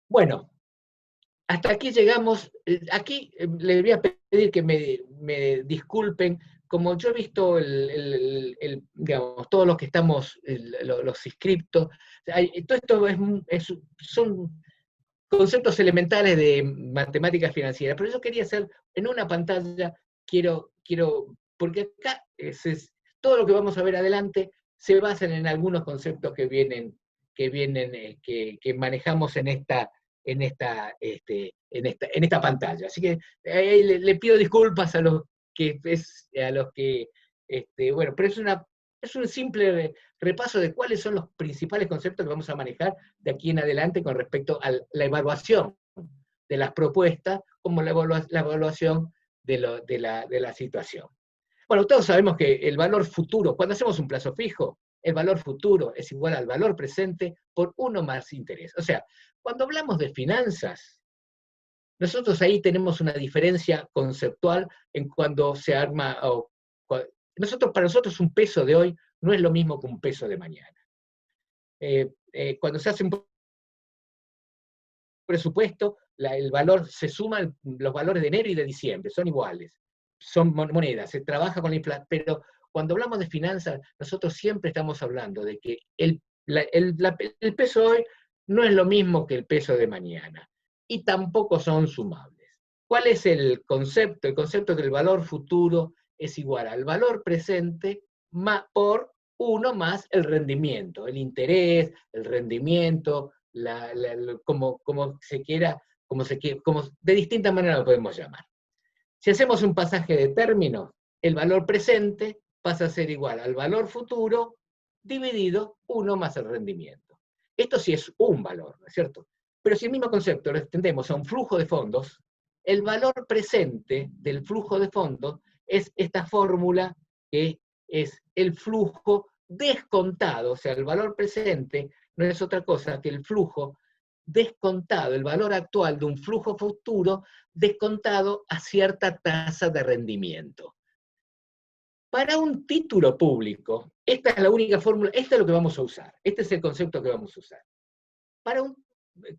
Bueno, hasta aquí llegamos. Aquí le voy a pedir que me disculpen, como yo he visto digamos, todos los que estamos, los inscriptos, todo esto son conceptos elementales de matemáticas financieras, pero yo quería hacer en una pantalla, porque acá todo lo que vamos a ver adelante se basan en algunos conceptos que manejamos en esta pantalla. Así que le pido disculpas bueno, pero es un simple repaso de cuáles son los principales conceptos que vamos a manejar de aquí en adelante con respecto a la evaluación de las propuestas, como la evaluación de la situación. Bueno, todos sabemos que el valor futuro, cuando hacemos un plazo fijo, el valor futuro es igual al valor presente por 1 más interés. O sea, cuando hablamos de finanzas, nosotros ahí tenemos una diferencia conceptual en cuando se arma, para nosotros un peso de hoy no es lo mismo que un peso de mañana. Cuando se hace un presupuesto, el valor se suman los valores de enero y de diciembre, son iguales, son monedas, se trabaja con la inflación, pero cuando hablamos de finanzas, nosotros siempre estamos hablando de que el peso hoy no es lo mismo que el peso de mañana, y tampoco son sumables. ¿Cuál es el concepto? El concepto del valor futuro es igual al valor presente por 1 más el rendimiento, el interés, el rendimiento, como se quiera, de distintas maneras lo podemos llamar. Si hacemos un pasaje de términos, el valor presente pasa a ser igual al valor futuro dividido 1 más el rendimiento. Esto sí es un valor, ¿no es cierto? Pero si el mismo concepto lo extendemos a un flujo de fondos, el valor presente del flujo de fondos es esta fórmula que es el flujo descontado, o sea, el valor presente no es otra cosa que el flujo descontado, el valor actual de un flujo futuro descontado a cierta tasa de rendimiento. Para un título público, esta es la única fórmula, esto es lo que vamos a usar, este es el concepto que vamos a usar.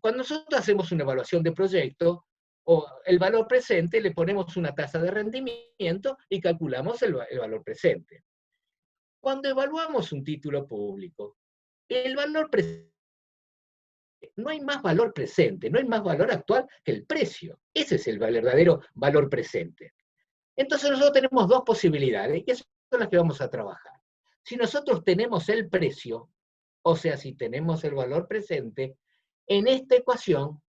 Cuando nosotros hacemos una evaluación de proyecto, o el valor presente, le ponemos una tasa de rendimiento y calculamos el valor presente. Cuando evaluamos un título público, el valor presente, no hay más valor presente, no hay más valor actual que el precio. Ese es el verdadero valor presente. Entonces nosotros tenemos dos posibilidades, y esas son las que vamos a trabajar. Si nosotros tenemos el precio, o sea, si tenemos el valor presente, en esta ecuación,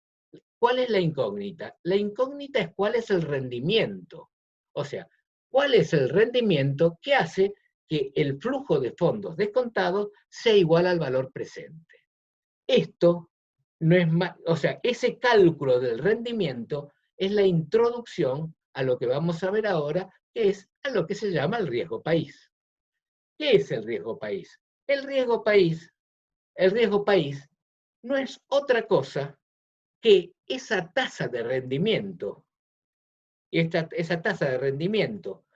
¿cuál es la incógnita? La incógnita es cuál es el rendimiento. O sea, ¿cuál es el rendimiento que hace que el flujo de fondos descontados sea igual al valor presente? Esto no es más, o sea, ese cálculo del rendimiento es la introducción a lo que vamos a ver ahora, que es a lo que se llama el riesgo país. ¿Qué es el riesgo país? El riesgo país no es otra cosa que esa tasa de rendimiento, esa tasa de rendimiento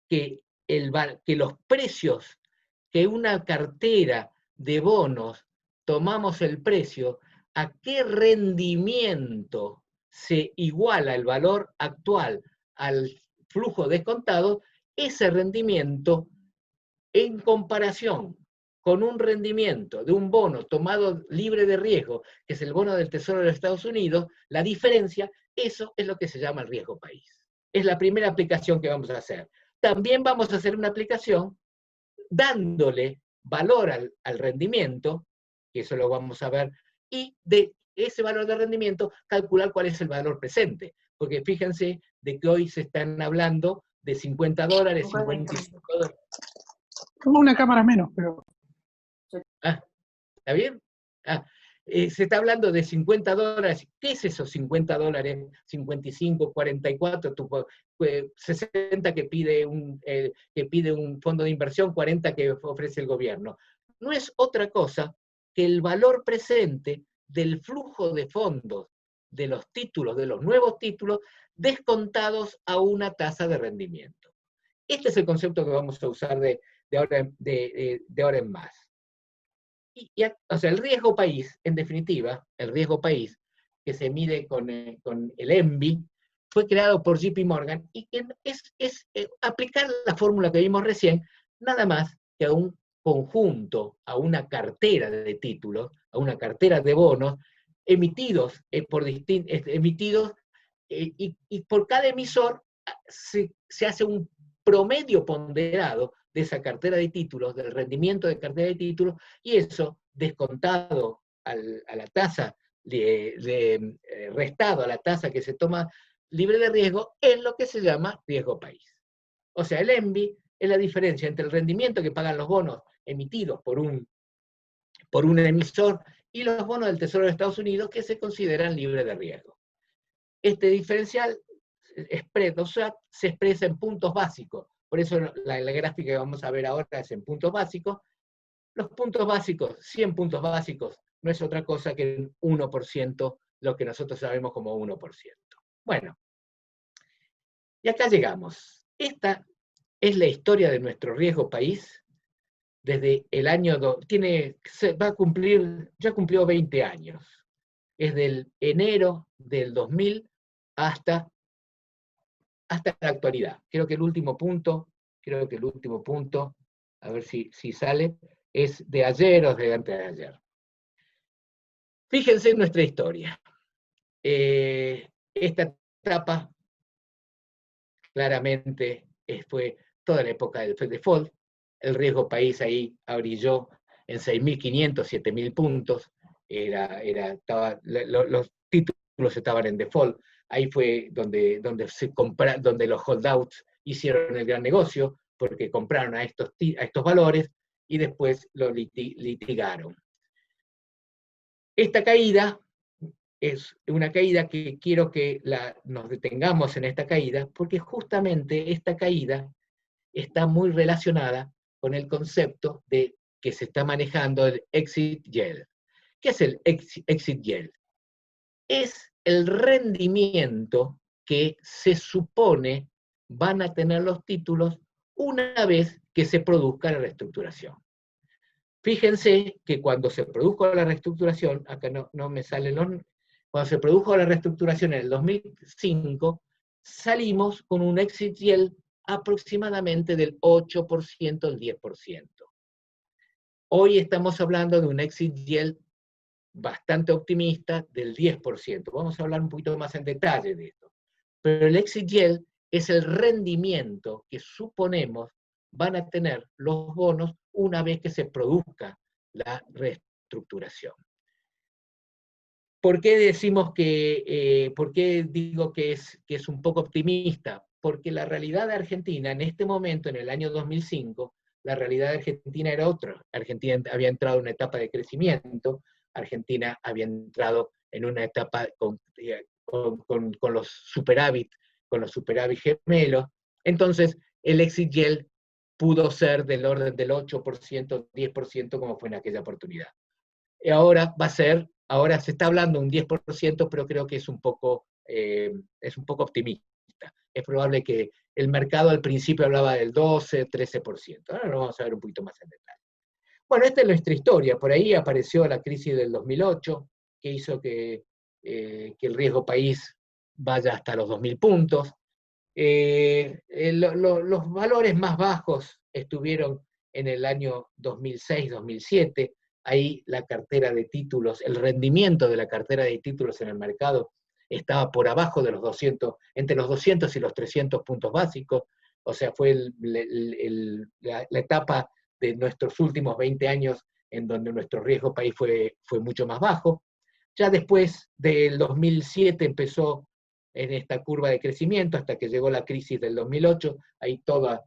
que los precios, que una cartera de bonos tomamos el precio, a qué rendimiento se iguala el valor actual al flujo descontado, ese rendimiento en comparación con un rendimiento de un bono tomado libre de riesgo, que es el bono del Tesoro de los Estados Unidos, la diferencia, eso es lo que se llama el riesgo país. Es la primera aplicación que vamos a hacer. También vamos a hacer una aplicación dándole valor al rendimiento, que eso lo vamos a ver, y de ese valor de rendimiento calcular cuál es el valor presente. Porque fíjense de que hoy se están hablando de $50, 55 dólares. Como una cámara menos, pero... ¿Está bien? Se está hablando de $50. ¿Qué es esos $50? 55, 44, 60 que pide un fondo de inversión, 40 que ofrece el gobierno. No es otra cosa que el valor presente del flujo de fondos de los títulos, de los nuevos títulos, descontados a una tasa de rendimiento. Este es el concepto que vamos a usar de ahora en más. O sea, el riesgo país, en definitiva, el riesgo país, que se mide con el ENVI, fue creado por JP Morgan, y que es aplicar la fórmula que vimos recién, nada más que a un conjunto, a una cartera de títulos, a una cartera de bonos, emitidos y por cada emisor se hace un promedio ponderado de esa cartera de títulos, del rendimiento de cartera de títulos, y eso descontado a la tasa, restado a la tasa que se toma libre de riesgo, es lo que se llama riesgo país. O sea, el ENVI es la diferencia entre el rendimiento que pagan los bonos emitidos por un emisor y los bonos del Tesoro de Estados Unidos que se consideran libres de riesgo. Este diferencial spread, o sea, se expresa en puntos básicos. Por eso la gráfica que vamos a ver ahora es en puntos básicos. Los puntos básicos, 100 puntos básicos, no es otra cosa que el 1%, lo que nosotros sabemos como 1%. Bueno, y acá llegamos. Esta es la historia de nuestro riesgo país desde el año, ya cumplió 20 años. Es del enero del 2000 hasta la actualidad. Creo que el último punto, a ver si sale, es de ayer o de antes de ayer. Fíjense en nuestra historia. Esta etapa claramente fue toda la época del default. El riesgo país ahí brilló en 6.500, 7.000 puntos. Los títulos estaban en default. Ahí fue donde los holdouts hicieron el gran negocio, porque compraron a estos valores y después lo litigaron. Esta caída es una caída que quiero que nos detengamos en esta caída, porque justamente esta caída está muy relacionada con el concepto de que se está manejando el exit yield. ¿Qué es el exit yield? Es el rendimiento que se supone van a tener los títulos una vez que se produzca la reestructuración. Fíjense que cuando se produjo la reestructuración, acá no me salen cuando se produjo la reestructuración en el 2005, salimos con un exit yield aproximadamente del 8%, el 10%. Hoy estamos hablando de un exit yield bastante optimista del 10%. Vamos a hablar un poquito más en detalle de esto. Pero el exit yield es el rendimiento que suponemos van a tener los bonos una vez que se produzca la reestructuración. ¿Por qué por qué digo que es un poco optimista? Porque la realidad de Argentina en este momento, en el año 2005, la realidad de Argentina era otra. Argentina había entrado en una etapa de crecimiento, Argentina había entrado en una etapa con los superávit gemelos. Entonces, el exit yield pudo ser del orden del 8%, 10%, como fue en aquella oportunidad. Y ahora se está hablando de un 10%, pero creo que es un poco optimista. Es probable que el mercado al principio hablaba del 12, 13%. Ahora lo vamos a ver un poquito más en detalle. Bueno, esta es nuestra historia. Por ahí apareció la crisis del 2008, que hizo que el riesgo país vaya hasta los 2.000 puntos. Los valores más bajos estuvieron en el año 2006-2007. Ahí la cartera de títulos, el rendimiento de la cartera de títulos en el mercado estaba por abajo de los 200, entre los 200 y los 300 puntos básicos. O sea, fue la etapa de nuestros últimos 20 años en donde nuestro riesgo país fue mucho más bajo. Ya después del 2007 empezó en esta curva de crecimiento hasta que llegó la crisis del 2008. Ahí todo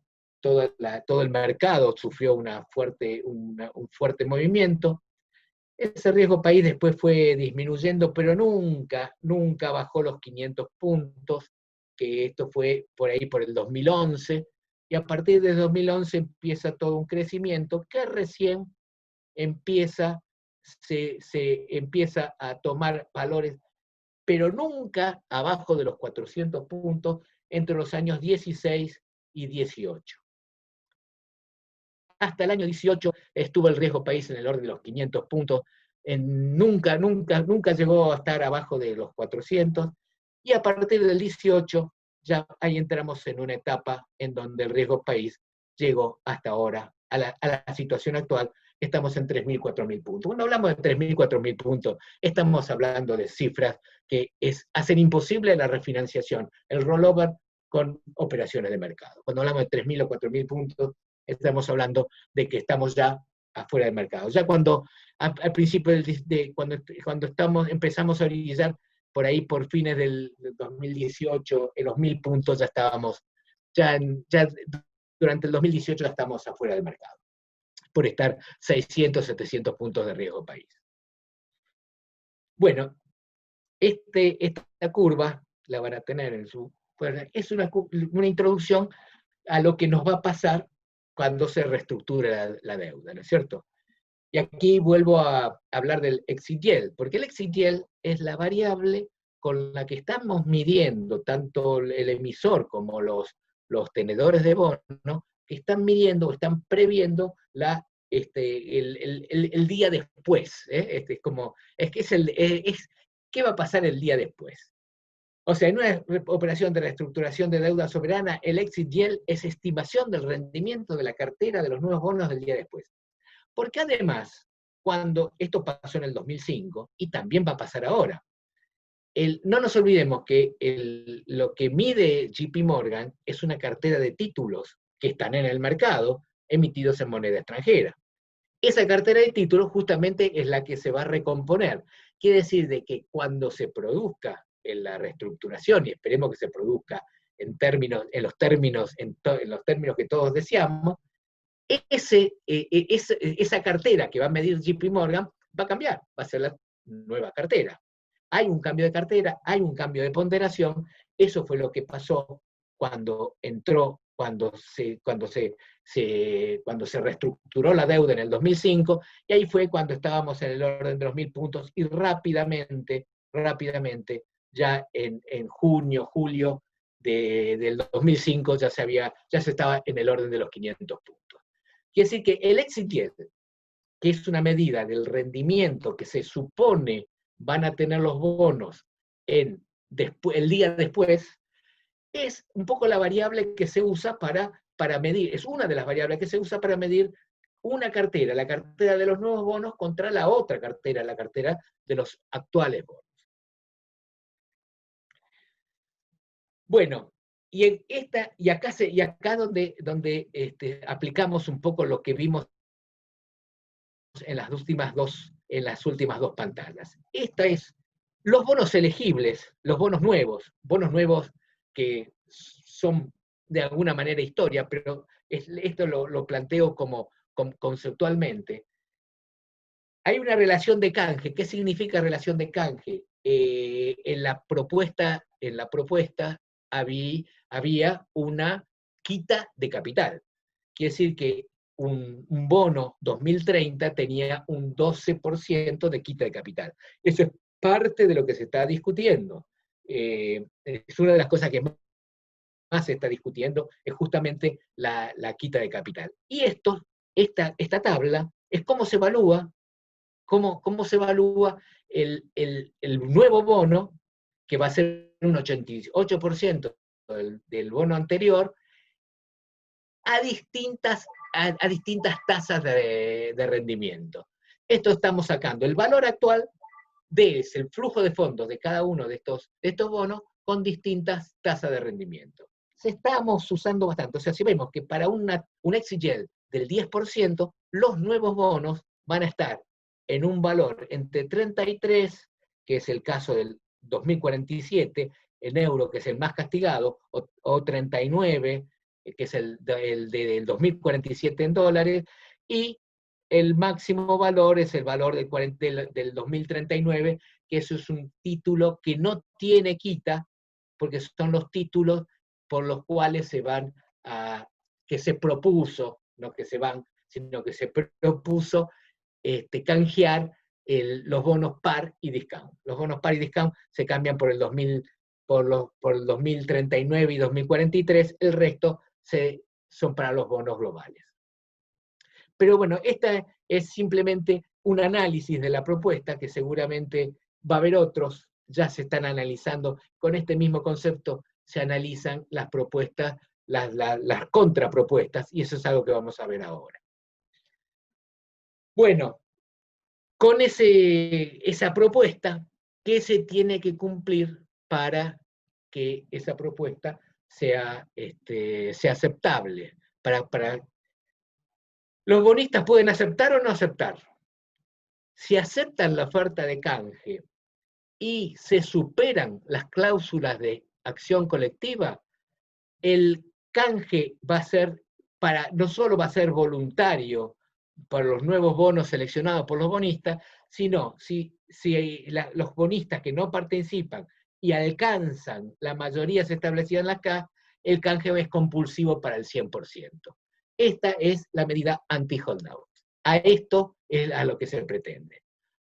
el mercado sufrió un fuerte movimiento. Ese riesgo país después fue disminuyendo, pero nunca bajó los 500 puntos, que esto fue por ahí por el 2011, y a partir de 2011 empieza todo un crecimiento que recién se empieza a tomar valores, pero nunca abajo de los 400 puntos entre los años 16 y 18. Hasta el año 18 estuvo el riesgo país en el orden de los 500 puntos, nunca llegó a estar abajo de los 400, y a partir del 18 ya ahí entramos en una etapa en donde el riesgo país llegó hasta ahora a la situación actual. Estamos en 3.000, 4.000 puntos. Cuando hablamos de 3.000, 4.000 puntos, estamos hablando de cifras que hacen imposible la refinanciación, el rollover con operaciones de mercado. Cuando hablamos de 3.000 o 4.000 puntos, estamos hablando de que estamos ya afuera del mercado. Ya cuando, al principio, cuando empezamos a orillar, por ahí por fines del 2018, en los 1.000 puntos ya estábamos, ya durante el 2018 ya estamos afuera del mercado, por estar 600, 700 puntos de riesgo país. Bueno, esta curva la van a tener en su... Es una introducción a lo que nos va a pasar cuando se reestructure la deuda, ¿no es cierto? Y aquí vuelvo a hablar del exit yield, porque el exit yield es la variable con la que estamos midiendo tanto el emisor como los tenedores de bono, que están midiendo o están previendo el día después. ¿Qué va a pasar el día después? O sea, en una operación de reestructuración de deuda soberana, el exit yield es estimación del rendimiento de la cartera de los nuevos bonos del día después. Porque además, cuando esto pasó en el 2005, y también va a pasar ahora, no nos olvidemos que lo que mide JP Morgan es una cartera de títulos que están en el mercado, emitidos en moneda extranjera. Esa cartera de títulos justamente es la que se va a recomponer. Quiere decir de que cuando se produzca en la reestructuración, y esperemos que se produzca en los términos que todos deseamos, esa cartera que va a medir JP Morgan va a cambiar, va a ser la nueva cartera. Hay un cambio de cartera, hay un cambio de ponderación. Eso fue lo que pasó cuando se reestructuró la deuda en el 2005, y ahí fue cuando estábamos en el orden de los 1.000 puntos, y rápidamente, ya en junio, julio del 2005, ya se estaba en el orden de los 500 puntos. Quiere decir que el exit yield, que es una medida del rendimiento que se supone van a tener los bonos el día después, es un poco la variable que se usa para medir, es una de las variables que se usa para medir una cartera, la cartera de los nuevos bonos contra la otra cartera, la cartera de los actuales bonos. Bueno, y acá donde aplicamos un poco lo que vimos en las últimas dos pantallas. Esta es los bonos elegibles, los bonos nuevos que son de alguna manera historia, pero esto lo planteo como conceptualmente. Hay una relación de canje. ¿Qué significa relación de canje? En la propuesta había una quita de capital. Quiere decir que un bono 2030 tenía un 12% de quita de capital. Eso es parte de lo que se está discutiendo. Es una de las cosas que más se está discutiendo, es justamente la quita de capital. Y esta tabla es cómo se evalúa, cómo se evalúa el nuevo bono, que va a ser un 88% del bono anterior, a distintas tasas de rendimiento. Esto estamos sacando el valor actual el flujo de fondos de cada uno de estos bonos con distintas tasas de rendimiento. Estamos usando bastante. O sea, si vemos que para un exit yield del 10%, los nuevos bonos van a estar en un valor entre 33, que es el caso del 2047, en euro, que es el más castigado, o 39, que es el del 2047 en dólares, y el máximo valor es el valor del 2039, que eso es un título que no tiene quita, porque son los títulos por los cuales que se propuso, no que se van, sino que se propuso canjear los bonos par y discount. Los bonos par y discount se cambian por el 2039 y 2043, el resto son para los bonos globales. Pero bueno, esta es simplemente un análisis de la propuesta, que seguramente va a haber otros, ya se están analizando, con este mismo concepto se analizan las propuestas, las contrapropuestas, y eso es algo que vamos a ver ahora. Bueno, con esa propuesta, ¿qué se tiene que cumplir para que esa propuesta sea aceptable? Los bonistas pueden aceptar o no aceptar. Si aceptan la oferta de canje y se superan las cláusulas de acción colectiva, el canje va a ser no solo va a ser voluntario para los nuevos bonos seleccionados por los bonistas, sino si los bonistas que no participan y alcanzan la mayoría establecida en la CA, el canje es compulsivo para el 100%. Esta es la medida anti-holdout. A esto es a lo que se pretende.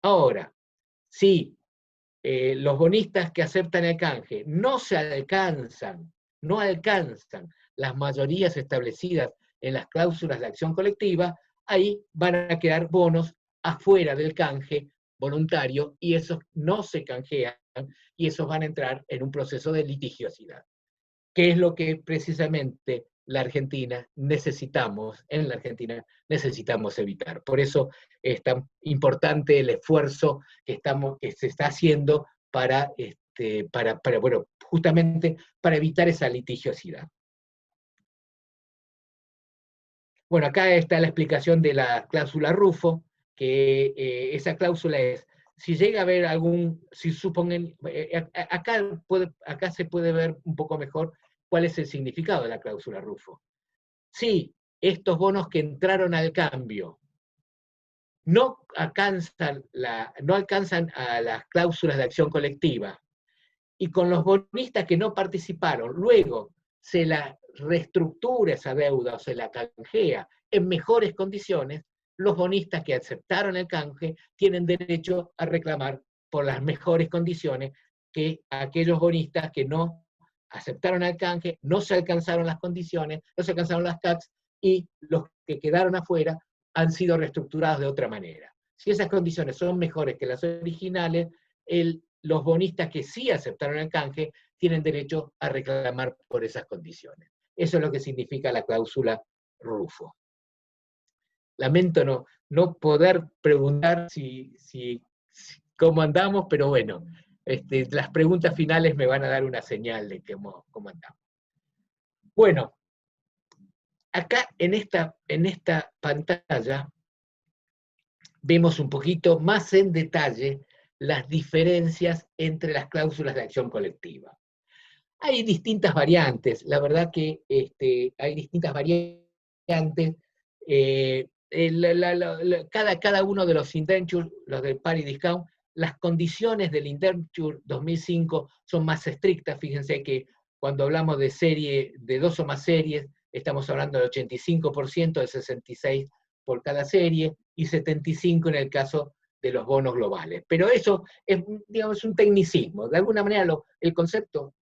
Ahora, si los bonistas que aceptan el canje no alcanzan las mayorías establecidas en las cláusulas de acción colectiva, ahí van a quedar bonos afuera del canje voluntario y esos no se canjean y esos van a entrar en un proceso de litigiosidad, que es lo que precisamente en la Argentina necesitamos evitar. Por eso es tan importante el esfuerzo que se está haciendo para justamente para evitar esa litigiosidad. Bueno, acá está la explicación de la cláusula Rufo, que esa cláusula es, si llega a haber si supongan, acá se puede ver un poco mejor cuál es el significado de la cláusula Rufo. Si estos bonos que entraron al cambio no alcanzan a las cláusulas de acción colectiva, y con los bonistas que no participaron, luego se la reestructura esa deuda o se la canjea en mejores condiciones, los bonistas que aceptaron el canje tienen derecho a reclamar por las mejores condiciones que aquellos bonistas que no aceptaron el canje, no se alcanzaron las condiciones, no se alcanzaron las CACs, y los que quedaron afuera han sido reestructurados de otra manera. Si esas condiciones son mejores que las originales, los bonistas que sí aceptaron el canje tienen derecho a reclamar por esas condiciones. Eso es lo que significa la cláusula Rufo. Lamento no poder preguntar cómo andamos, pero bueno, las preguntas finales me van a dar una señal de cómo andamos. Bueno, acá en esta pantalla vemos un poquito más en detalle las diferencias entre las cláusulas de acción colectiva. Hay distintas variantes, la verdad que hay distintas variantes. Cada uno de los indentures, los del par y discount, las condiciones del indenture 2005 son más estrictas. Fíjense que cuando hablamos de serie, de 2 o más series, estamos hablando del 85%, de 66% por cada serie, y 75% en el caso de los bonos globales. Pero eso es, digamos, un tecnicismo. De alguna manera el concepto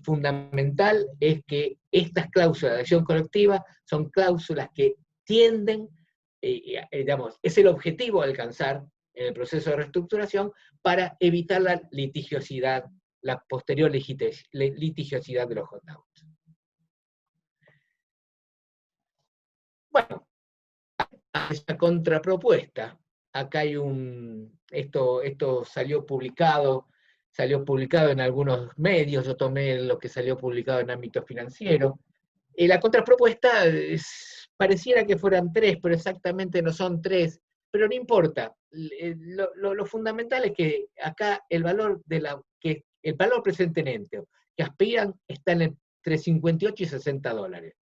fundamental es que estas cláusulas de acción colectiva son cláusulas que tienden, digamos, es el objetivo a alcanzar en el proceso de reestructuración para evitar la litigiosidad, la posterior litigiosidad de los holdouts. Bueno, a esta contrapropuesta, acá hay esto salió publicado en algunos medios, yo tomé lo que salió publicado en ámbito financiero. La contrapropuesta pareciera que fueran 3, pero exactamente no son 3, pero no importa. Lo fundamental es que acá el valor presente neto que aspiran está entre 58 y 60 dólares.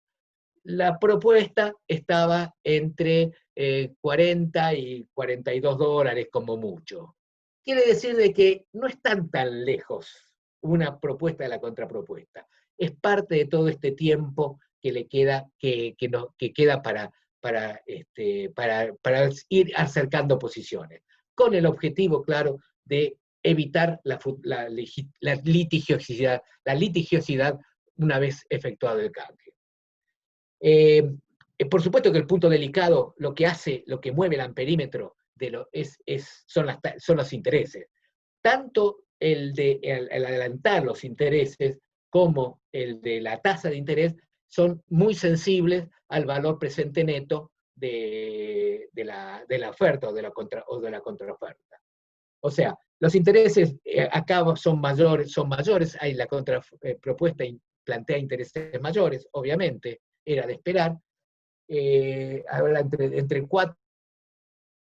La propuesta estaba entre 40 y 42 dólares como mucho. Quiere decir de que no están tan lejos una propuesta de la contrapropuesta. Es parte de todo este tiempo que le queda, que queda para ir acercando posiciones, con el objetivo, claro, de evitar la litigiosidad una vez efectuado el cambio. Por supuesto que el punto delicado, lo que mueve el amperímetro son los intereses. Tanto el adelantar los intereses como el de la tasa de interés son muy sensibles al valor presente neto de la oferta o de la contraoferta. O sea, los intereses acá son mayores, hay la contrapropuesta plantea intereses mayores, obviamente, era de esperar, ahora entre el 4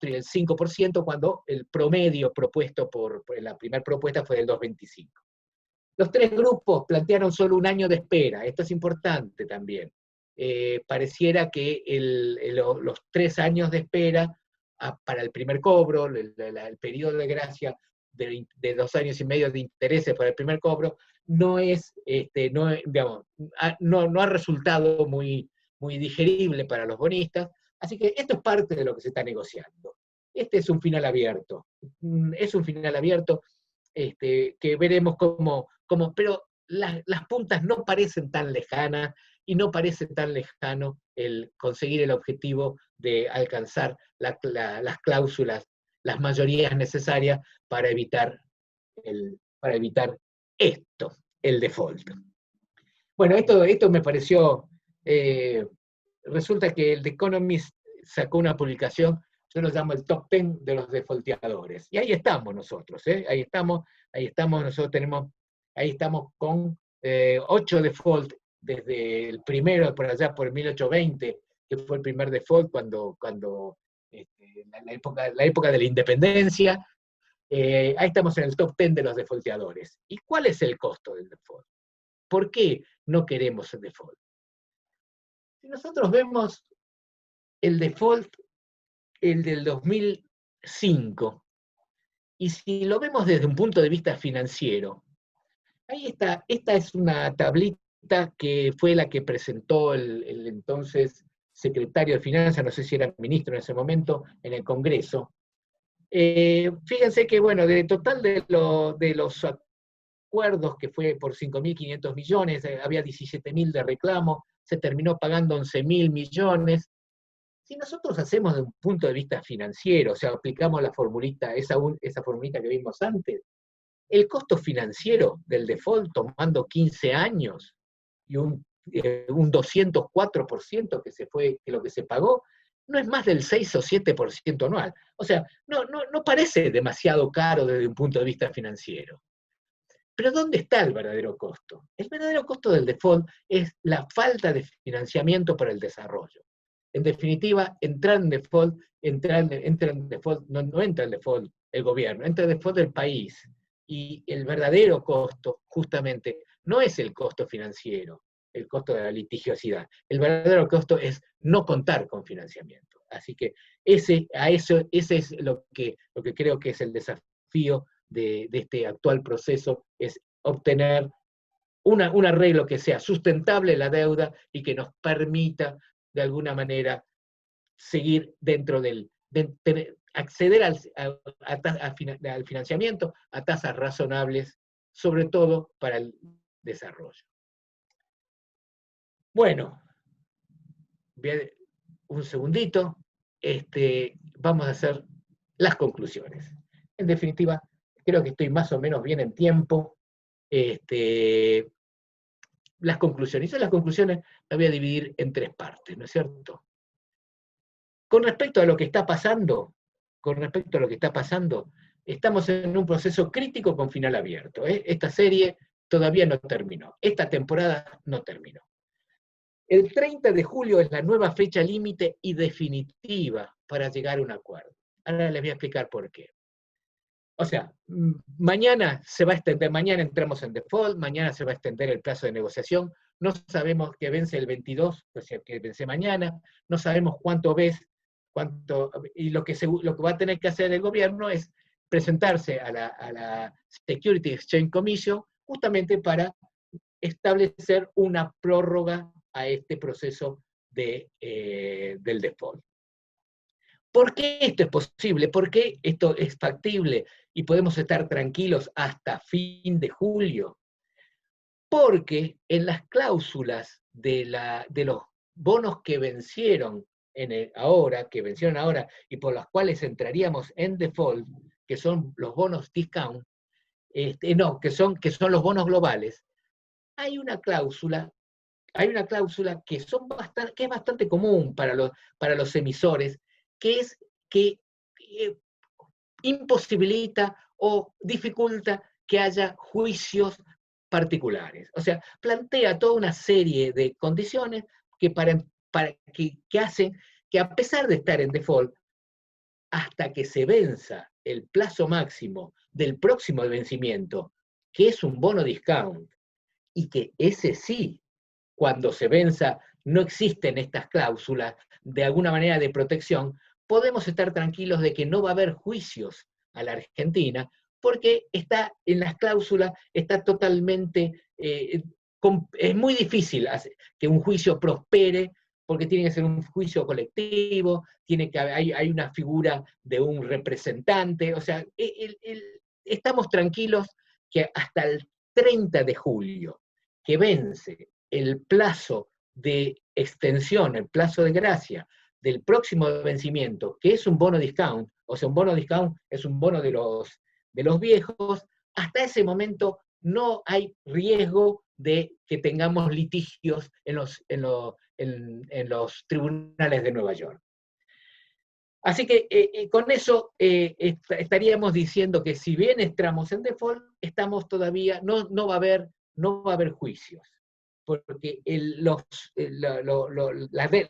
y el 5%, cuando el promedio propuesto por la primera propuesta fue del 2,25. Los tres grupos plantearon solo un año de espera, esto es importante también. Pareciera que los 3 años de espera para el primer cobro, el periodo de gracia de 2 años y medio de intereses para el primer cobro, no ha resultado muy digerible para los bonistas, así que esto es parte de lo que se está negociando. Este es un final abierto, que veremos pero las puntas no parecen tan lejanas y no parece tan lejano el conseguir el objetivo de alcanzar las cláusulas, las mayorías necesarias para evitar esto, el default. Bueno, esto me pareció, resulta que el The Economist sacó una publicación, yo lo llamo el top 10 de los defaulteadores, y ahí estamos nosotros, ahí estamos, ahí estamos con 8 default, desde el primero, por allá por 1820, que fue el primer default cuando la época de la independencia. Ahí estamos en el top 10 de los defaulteadores. ¿Y cuál es el costo del default? ¿Por qué no queremos el default? Si nosotros vemos el default, el del 2005, y si lo vemos desde un punto de vista financiero, ahí está, esta es una tablita que fue la que presentó el entonces secretario de Finanzas, no sé si era ministro en ese momento, en el Congreso. Fíjense que, bueno, de total de los acuerdos, que fue por 5.500 millones, había 17.000 de reclamo, se terminó pagando 11.000 millones. Si nosotros hacemos de un punto de vista financiero, o sea, aplicamos la formulita, esa formulita que vimos antes, el costo financiero del default tomando 15 años y un 204% que lo que se pagó, no es más del 6 o 7% anual. O sea, no parece demasiado caro desde un punto de vista financiero. Pero ¿dónde está el verdadero costo? El verdadero costo del default es la falta de financiamiento para el desarrollo. En definitiva, entrar en default, no entra en default el gobierno, entra en default el país. Y el verdadero costo, justamente, no es el costo financiero, el costo de la litigiosidad. El verdadero costo es no contar con financiamiento. Así que ese es lo que creo que es el desafío de este actual proceso, es obtener un arreglo que sea sustentable la deuda y que nos permita, de alguna manera, seguir dentro acceder al financiamiento a tasas razonables, sobre todo para el desarrollo. Bueno, un segundito, vamos a hacer las conclusiones. En definitiva, creo que estoy más o menos bien en tiempo. Las conclusiones las voy a dividir en 3 partes, ¿no es cierto? Con respecto a lo que está pasando, estamos en un proceso crítico con final abierto. Esta serie todavía no terminó, esta temporada no terminó. El 30 de julio es la nueva fecha límite y definitiva para llegar a un acuerdo. Ahora les voy a explicar por qué. O sea, mañana entramos en default, mañana se va a extender el plazo de negociación, no sabemos que vence el 22, o sea, que vence mañana, no sabemos y lo que va a tener que hacer el gobierno es presentarse a la Security Exchange Commission justamente para establecer una prórroga a este proceso del default. ¿Por qué esto es posible? ¿Por qué esto es factible y podemos estar tranquilos hasta fin de julio? Porque en las cláusulas de los bonos que vencieron que vencieron ahora y por los cuales entraríamos en default, que son los bonos discount, no, que son los bonos globales, hay una cláusula, que es bastante común para los emisores, que es que imposibilita o dificulta que haya juicios particulares. O sea, plantea toda una serie de condiciones que hacen que, a pesar de estar en default, hasta que se venza el plazo máximo del próximo vencimiento, que es un bono discount, y que ese sí, cuando se venza, no existen estas cláusulas de alguna manera de protección, podemos estar tranquilos de que no va a haber juicios a la Argentina, porque está en las cláusulas, está totalmente, es muy difícil que un juicio prospere, porque tiene que ser un juicio colectivo, hay una figura de un representante, o sea, estamos tranquilos que hasta el 30 de julio, que vence el plazo de extensión, el plazo de gracia del próximo vencimiento, que es un bono discount, o sea, un bono discount es un bono de los viejos, hasta ese momento no hay riesgo de que tengamos litigios en los tribunales de Nueva York. Así que con eso estaríamos diciendo que si bien entramos en default, estamos todavía, no va a haber juicios, porque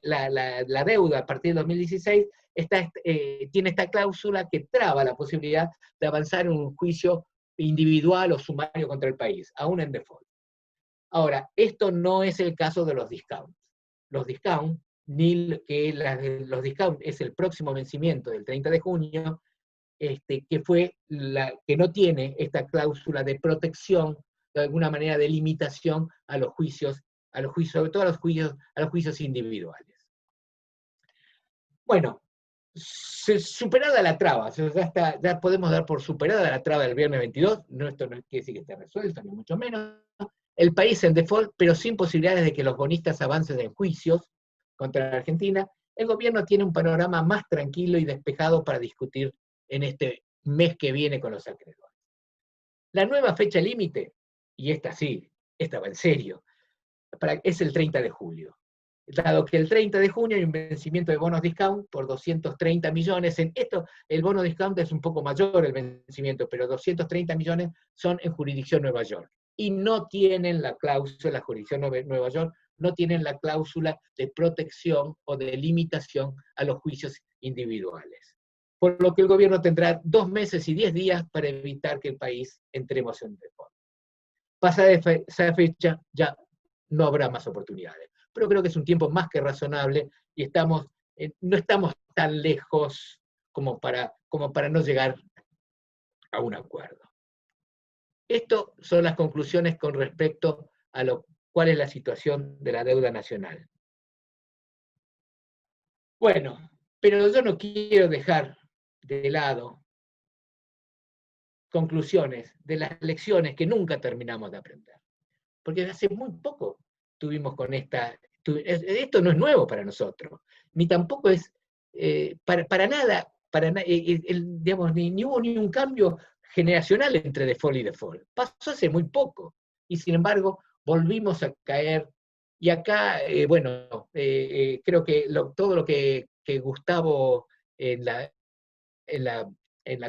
la deuda a partir de 2016 tiene esta cláusula que traba la posibilidad de avanzar en un juicio individual o sumario contra el país, aún en default. Ahora, esto no es el caso de los discounts. Los discounts, los discounts es el próximo vencimiento del 30 de junio, que no tiene esta cláusula de protección, de alguna manera de limitación a los juicios, sobre todo a los juicios individuales. Bueno, superada la traba, ya podemos dar por superada la traba del viernes 22, esto no quiere decir que esté resuelto, ni mucho menos. El país en default, pero sin posibilidades de que los bonistas avancen en juicios contra la Argentina, el gobierno tiene un panorama más tranquilo y despejado para discutir en este mes que viene con los acreedores. La nueva fecha límite, y esta sí, esta va en serio, es el 30 de julio. Dado que el 30 de junio hay un vencimiento de bonos discount por 230 millones, el bono discount es un poco mayor el vencimiento, pero 230 millones son en jurisdicción Nueva York. Y no tienen la cláusula, la jurisdicción Nueva York, no tienen la cláusula de protección o de limitación a los juicios individuales. Por lo que el gobierno tendrá 2 meses y 10 días para evitar que el país entremos en default. Pasada esa fecha, ya no habrá más oportunidades. Pero creo que es un tiempo más que razonable y no estamos tan lejos como para no llegar a un acuerdo. Estas son las conclusiones con respecto a cuál es la situación de la deuda nacional. Bueno, pero yo no quiero dejar de lado conclusiones de las lecciones que nunca terminamos de aprender. Porque hace muy poco tuvimos con esto no es nuevo para nosotros, ni tampoco es para nada, digamos, ni hubo ni un cambio generacional entre default y default. Pasó hace muy poco, y sin embargo volvimos a caer, y acá, creo que todo lo que Gustavo en la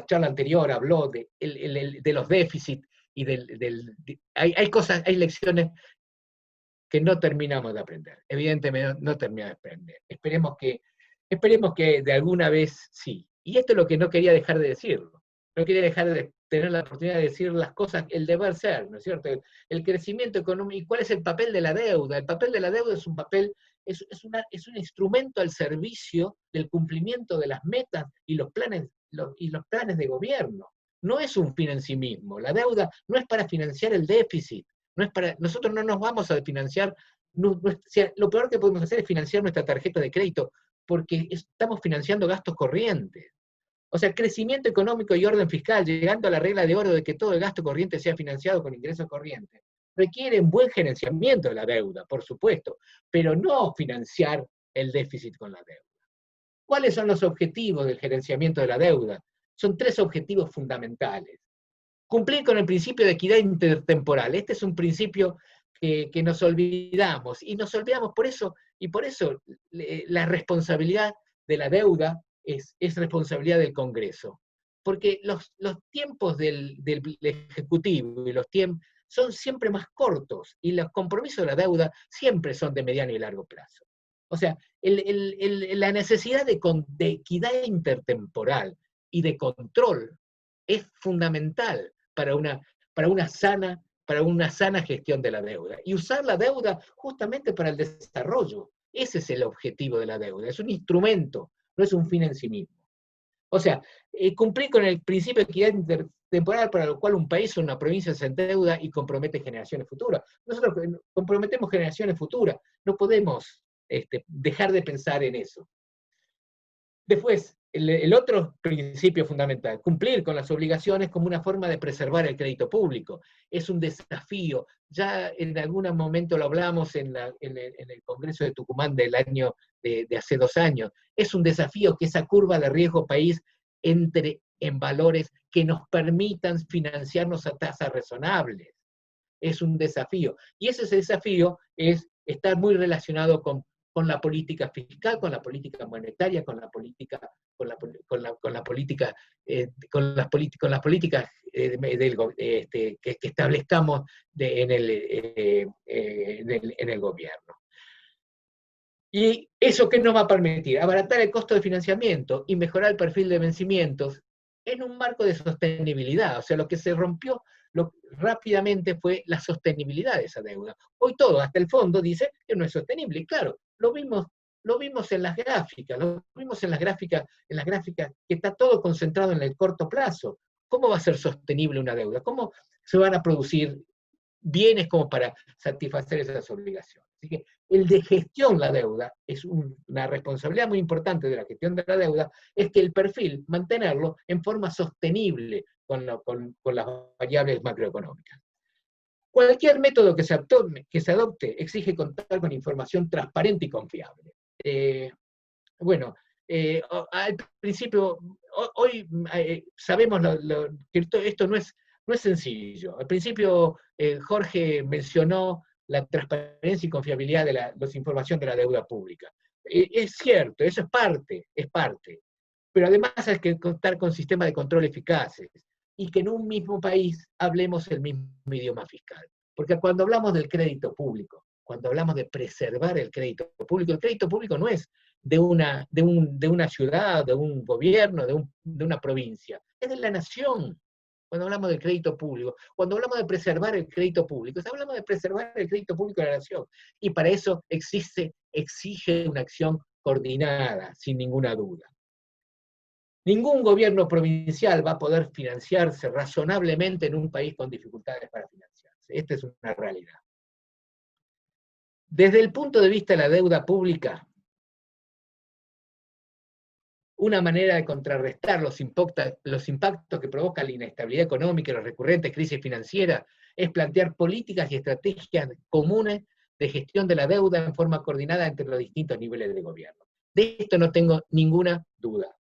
charla anterior habló de los déficits, y hay lecciones que no terminamos de aprender. Evidentemente no terminamos de aprender. Esperemos que de alguna vez sí. Y esto es lo que no quería dejar de decirlo. No quería dejar de tener la oportunidad de decir las cosas, el deber ser, ¿no es cierto? El crecimiento económico. ¿Y cuál es el papel de la deuda? El papel de la deuda es un instrumento al servicio del cumplimiento de las metas y los planes de gobierno. No es un fin en sí mismo. La deuda no es para financiar el déficit. Nosotros no nos vamos a financiar, lo peor que podemos hacer es financiar nuestra tarjeta de crédito, porque estamos financiando gastos corrientes. O sea, crecimiento económico y orden fiscal, llegando a la regla de oro de que todo el gasto corriente sea financiado con ingresos corrientes. requieren buen gerenciamiento de la deuda, por supuesto, pero no financiar el déficit con la deuda. ¿Cuáles son los objetivos del gerenciamiento de la deuda? Son tres objetivos fundamentales. Cumplir con el principio de equidad intertemporal. Este es un principio que nos olvidamos, y nos olvidamos por eso, y por eso la responsabilidad de la deuda es responsabilidad del Congreso. Porque los tiempos del Ejecutivo y los tiempos son siempre más cortos, y los compromisos de la deuda siempre son de mediano y largo plazo. O sea, la necesidad de equidad intertemporal y de control es fundamental para una sana gestión de la deuda. Y usar la deuda justamente para el desarrollo. Ese es el objetivo de la deuda. Es un instrumento, no es un fin en sí mismo. O sea, cumplir con el principio de equidad intertemporal, para lo cual un país o una provincia se endeuda y compromete generaciones futuras. Nosotros comprometemos generaciones futuras. No podemos dejar de pensar en eso. Después, el otro principio fundamental, cumplir con las obligaciones como una forma de preservar el crédito público. Es un desafío. Ya en algún momento lo hablamos en el Congreso de Tucumán del año de hace 2 años. Es un desafío que esa curva de riesgo país entre en valores que nos permitan financiarnos a tasas razonables. Es un desafío. Y ese desafío está muy relacionado con la política fiscal, con la política monetaria, con las políticas que establezcamos en el gobierno. ¿Y eso qué nos va a permitir? Abaratar el costo de financiamiento y mejorar el perfil de vencimientos en un marco de sostenibilidad. O sea, lo que se rompió rápidamente fue la sostenibilidad de esa deuda. Hoy todo, hasta el fondo, dice que no es sostenible. Y claro, lo vimos en las gráficas, que está todo concentrado en el corto plazo. ¿Cómo va a ser sostenible una deuda? ¿Cómo se van a producir bienes como para satisfacer esas obligaciones? Así que el de gestión la deuda es una responsabilidad muy importante de la gestión de la deuda, es que el perfil, mantenerlo en forma sostenible con las variables macroeconómicas. Cualquier método que se adopte exige contar con información transparente y confiable. Bueno, al principio, hoy sabemos que esto no es sencillo. Al principio, Jorge mencionó la transparencia y confiabilidad de la información de la deuda pública. Es cierto, eso es parte. Pero además hay que contar con sistemas de control eficaces y que en un mismo país hablemos el mismo idioma fiscal. Porque cuando hablamos del crédito público, cuando hablamos de preservar el crédito público no es de una ciudad, de un gobierno, de una provincia, es de la nación. Cuando hablamos del crédito público, cuando hablamos de preservar el crédito público, hablamos de preservar el crédito público de la nación. Y para eso exige una acción coordinada, sin ninguna duda. Ningún gobierno provincial va a poder financiarse razonablemente en un país con dificultades para financiarse. Esta es una realidad. Desde el punto de vista de la deuda pública, una manera de contrarrestar los impactos que provoca la inestabilidad económica y las recurrentes crisis financieras es plantear políticas y estrategias comunes de gestión de la deuda en forma coordinada entre los distintos niveles de gobierno. De esto no tengo ninguna duda.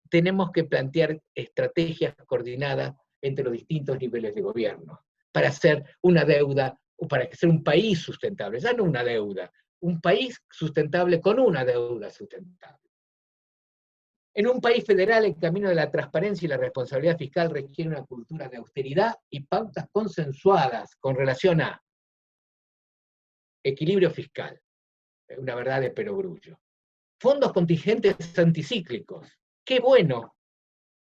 Tenemos que plantear estrategias coordinadas entre los distintos niveles de gobierno para hacer una deuda, o para hacer un país sustentable, ya no una deuda, un país sustentable con una deuda sustentable. En un país federal, el camino de la transparencia y la responsabilidad fiscal requiere una cultura de austeridad y pautas consensuadas con relación a equilibrio fiscal, una verdad de perogrullo. Fondos contingentes anticíclicos. Qué bueno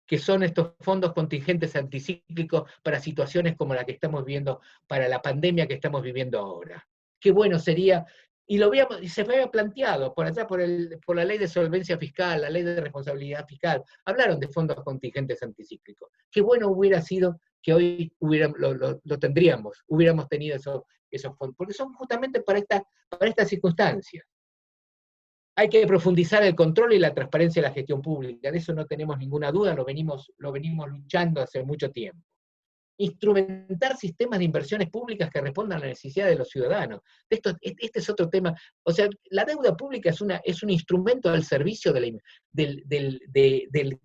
que son estos fondos contingentes anticíclicos para situaciones como la que estamos viendo, para la pandemia que estamos viviendo ahora. Qué bueno sería, y se había planteado por allá por la ley de solvencia fiscal, la ley de responsabilidad fiscal, hablaron de fondos contingentes anticíclicos. Qué bueno hubiera sido que hoy lo tendríamos, hubiéramos tenido esos fondos, porque son justamente para estas circunstancias. Hay que profundizar el control y la transparencia de la gestión pública, de eso no tenemos ninguna duda, lo venimos luchando hace mucho tiempo. instrumentar sistemas de inversiones públicas que respondan a la necesidad de los ciudadanos. Este es otro tema. O sea, la deuda pública es un instrumento al servicio del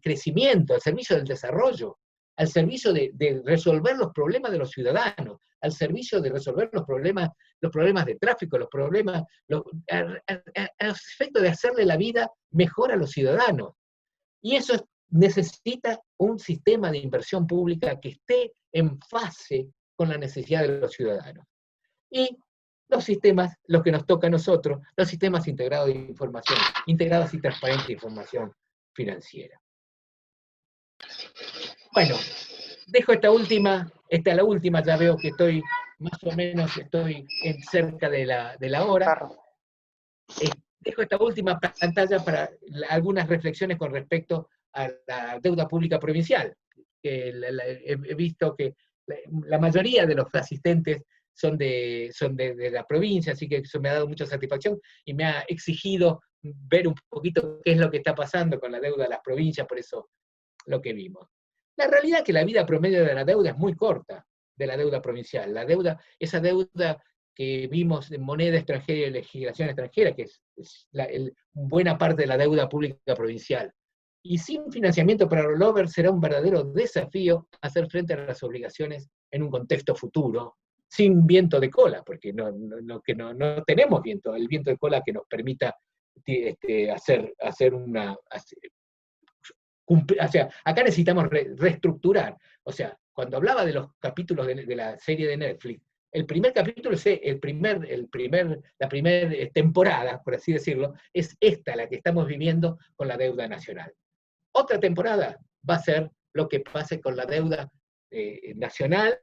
crecimiento, al servicio del desarrollo, al servicio de resolver los problemas de los ciudadanos, al servicio de resolver los problemas de tráfico, a efecto de hacerle la vida mejor a los ciudadanos. Y eso necesita un sistema de inversión pública que esté en fase con la necesidad de los ciudadanos. Y los sistemas, los que nos toca a nosotros, los sistemas integrados de información, integrados y transparentes de información financiera. Bueno, dejo la última, ya veo que estoy más o menos cerca de la hora. Dejo esta última pantalla para algunas reflexiones con respecto a la deuda pública provincial. He visto que la mayoría de los asistentes son de la provincia, así que eso me ha dado mucha satisfacción y me ha exigido ver un poquito qué es lo que está pasando con la deuda de las provincias, por eso lo que vimos. La realidad es que la vida promedio de la deuda es muy corta, de la deuda provincial. Esa deuda que vimos en moneda extranjera y legislación extranjera, que es buena parte de la deuda pública provincial. Y sin financiamiento para rollover será un verdadero desafío hacer frente a las obligaciones en un contexto futuro, sin viento de cola, porque no tenemos viento, el viento de cola que nos permita hacer una... O sea, acá necesitamos reestructurar. O sea, cuando hablaba de los capítulos de la serie de Netflix, el primer capítulo, la primera temporada, por así decirlo, es esta, la que estamos viviendo con la deuda nacional. Otra temporada va a ser lo que pase con la deuda nacional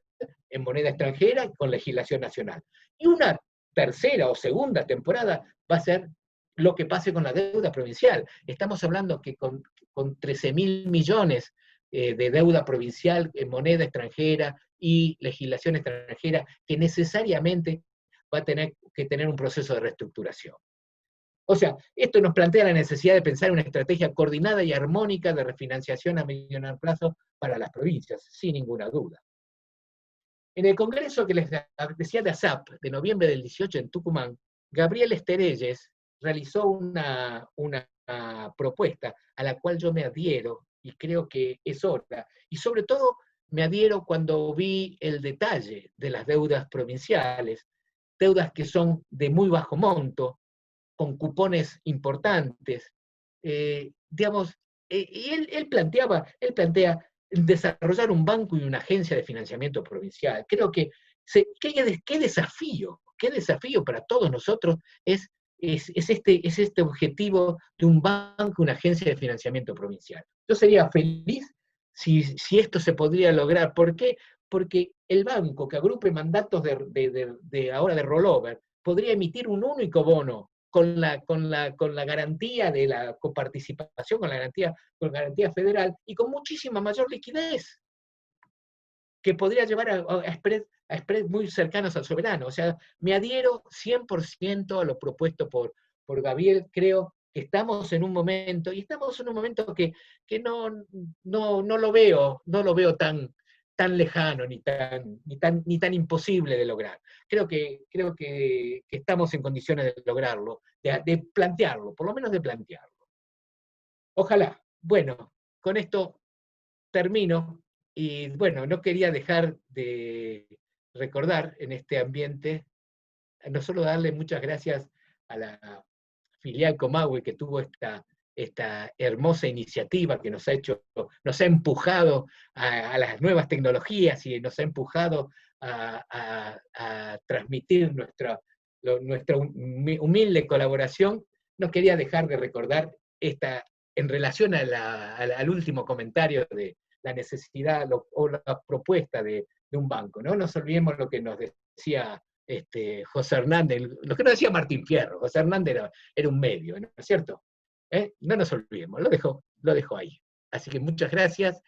en moneda extranjera con legislación nacional. Y una tercera o segunda temporada va a ser lo que pase con la deuda provincial. Estamos hablando que con 13.000 millones de deuda provincial en moneda extranjera y legislación extranjera, que necesariamente va a tener que tener un proceso de reestructuración. O sea, esto nos plantea la necesidad de pensar una estrategia coordinada y armónica de refinanciación a mediano plazo para las provincias, sin ninguna duda. En el congreso que les decía de ASAP, de noviembre del 18 en Tucumán, Gabriel Esterelles realizó una propuesta a la cual yo me adhiero y creo que es hora. Y sobre todo me adhiero cuando vi el detalle de las deudas provinciales, deudas que son de muy bajo monto, con cupones importantes. Y él plantea desarrollar un banco y una agencia de financiamiento provincial. Creo que qué desafío para todos nosotros es este objetivo de un banco, una agencia de financiamiento provincial. Yo sería feliz si esto se podría lograr. ¿Por qué? Porque el banco que agrupe mandatos ahora de rollover podría emitir un único bono con la garantía de la coparticipación, con garantía federal y con muchísima mayor liquidez, que podría llevar a spreads muy cercanos al soberano. O sea, me adhiero 100% a lo propuesto por Gabriel. Creo que estamos en un momento que no lo veo tan lejano ni tan imposible de lograr. Creo que estamos en condiciones de lograrlo, de plantearlo, por lo menos de plantearlo. Ojalá. Bueno, con esto termino. Y bueno, no quería dejar de recordar en este ambiente, no solo darle muchas gracias a la filial Comahue que tuvo esta hermosa iniciativa que nos ha empujado a las nuevas tecnologías y nos ha empujado a transmitir nuestra humilde colaboración. No quería dejar de recordar en relación al último comentario de la necesidad o la propuesta de un banco. No nos olvidemos lo que nos decía José Hernández, lo que nos decía Martín Fierro. José Hernández era un medio, ¿no es cierto? No nos olvidemos, lo dejo ahí. Así que muchas gracias.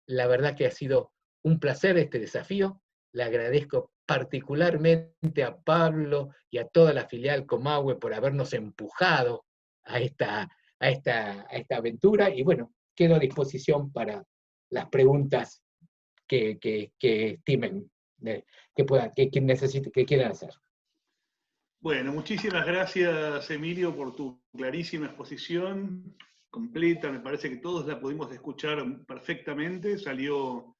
La verdad que ha sido un placer este desafío. Le agradezco particularmente a Pablo y a toda la filial Comahue por habernos empujado a esta aventura. Y bueno, quedo a disposición para las preguntas que estimen, que necesiten, que quieran hacer. Bueno, muchísimas gracias, Emilio, por tu clarísima exposición, completa. Me parece que todos la pudimos escuchar perfectamente. Salió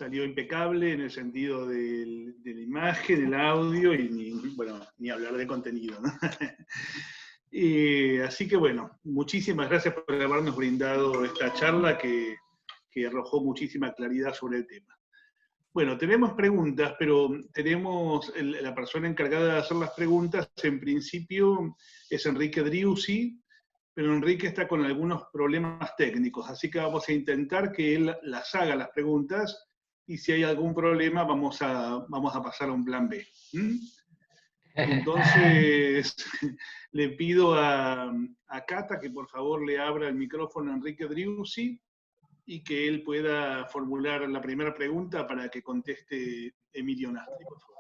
impecable en el sentido de la imagen, el audio y ni hablar de contenido, ¿no? Así que bueno, muchísimas gracias por habernos brindado esta charla que arrojó muchísima claridad sobre el tema. Bueno, tenemos preguntas, pero tenemos la persona encargada de hacer las preguntas, en principio es Enrique Driussi, pero Enrique está con algunos problemas técnicos, así que vamos a intentar que él las haga las preguntas, y si hay algún problema vamos a pasar a un plan B. Entonces, le pido a Cata que por favor le abra el micrófono a Enrique Driussi, y que él pueda formular la primera pregunta para que conteste Emilio Nastri, por favor.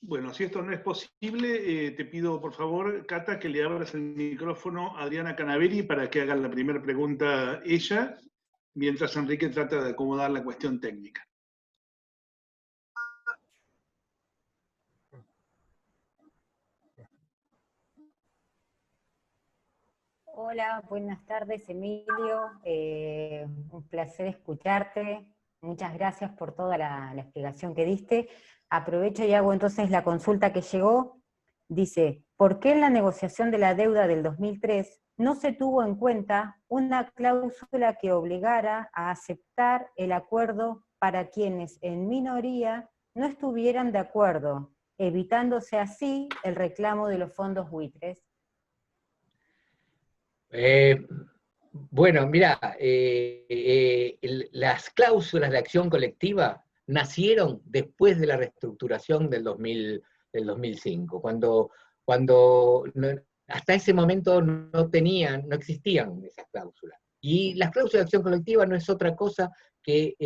Bueno, si esto no es posible, te pido por favor, Cata, que le abras el micrófono a Adriana Canaveri para que haga la primera pregunta ella, mientras Enrique trata de acomodar la cuestión técnica. Hola, buenas tardes, Emilio. Un placer escucharte. Muchas gracias por toda la explicación que diste. Aprovecho y hago entonces la consulta que llegó. Dice, ¿por qué en la negociación de la deuda del 2003 no se tuvo en cuenta una cláusula que obligara a aceptar el acuerdo para quienes en minoría no estuvieran de acuerdo, evitándose así el reclamo de los fondos buitres? Bueno, mira, las cláusulas de acción colectiva nacieron después de la reestructuración del 2005, cuando hasta ese momento no existían esas cláusulas. Y las cláusulas de acción colectiva no es otra cosa que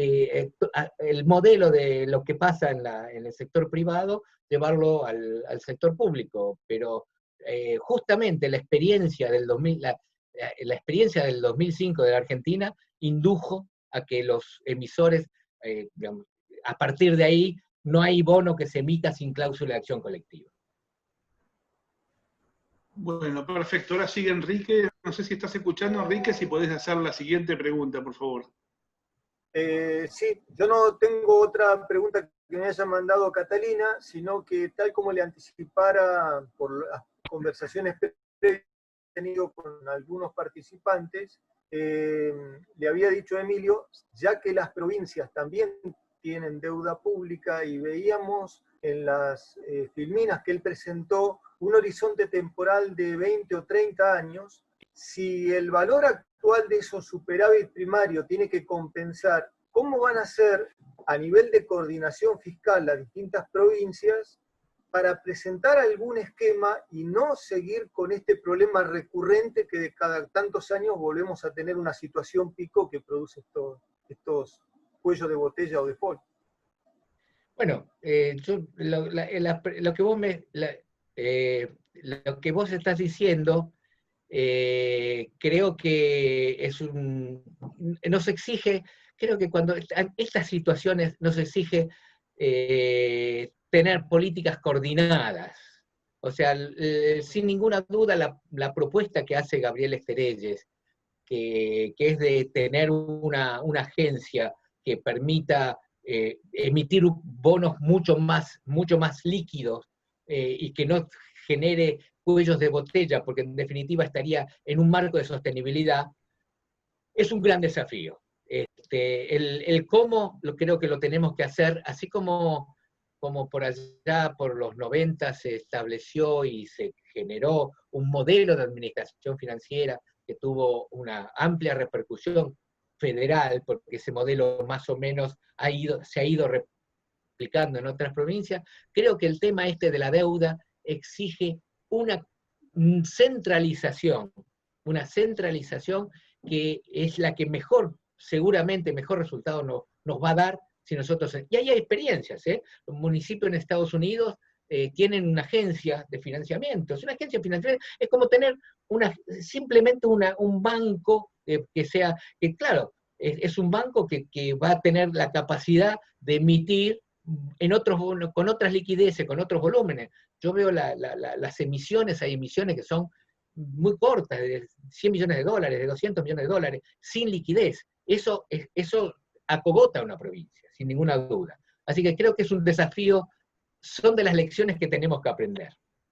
el modelo de lo que pasa en el sector privado, llevarlo al sector público, pero justamente la experiencia del 2005 de la Argentina indujo a que los emisores, digamos, a partir de ahí, no hay bono que se emita sin cláusula de acción colectiva. Bueno, perfecto. Ahora sigue Enrique. No sé si estás escuchando, Enrique, si podés hacer la siguiente pregunta, por favor. Sí, yo no tengo otra pregunta que me haya mandado Catalina, sino que tal como le anticipara por las conversaciones previas que he tenido con algunos participantes, le había dicho a Emilio, ya que las provincias también tienen deuda pública y veíamos en las filminas que él presentó un horizonte temporal de 20 o 30 años, si el valor actual de esos superávit primario tiene que compensar, ¿cómo van a hacer a nivel de coordinación fiscal las distintas provincias para presentar algún esquema y no seguir con este problema recurrente que de cada tantos años volvemos a tener una situación pico que produce estos cuellos de botella o default? Bueno, lo que vos estás diciendo, creo que nos exige, creo que cuando estas situaciones nos exige tener políticas coordinadas. O sea, sin ninguna duda la propuesta que hace Gabriel Esterelles, que es de tener una agencia que permita emitir bonos mucho más líquidos y que no genere cuellos de botella, porque en definitiva estaría en un marco de sostenibilidad, es un gran desafío. El cómo creo que lo tenemos que hacer, así como por allá, por los 90, se estableció y se generó un modelo de administración financiera que tuvo una amplia repercusión federal, porque ese modelo más o menos se ha ido replicando en otras provincias. Creo que el tema de la deuda exige una centralización que es la que seguramente mejor resultado nos va a dar si nosotros, y ahí hay experiencias, los municipios en Estados Unidos tienen una agencia de financiamiento. Es una agencia de financiamiento, es como tener simplemente un banco que claro, es un banco que va a tener la capacidad de emitir con otras liquideces, con otros volúmenes. Yo veo las emisiones, hay emisiones que son muy cortas, de 100 millones de dólares, de 200 millones de dólares, sin liquidez. Eso acogota a una provincia, sin ninguna duda. Así que creo que es un desafío, son de las lecciones que tenemos que aprender.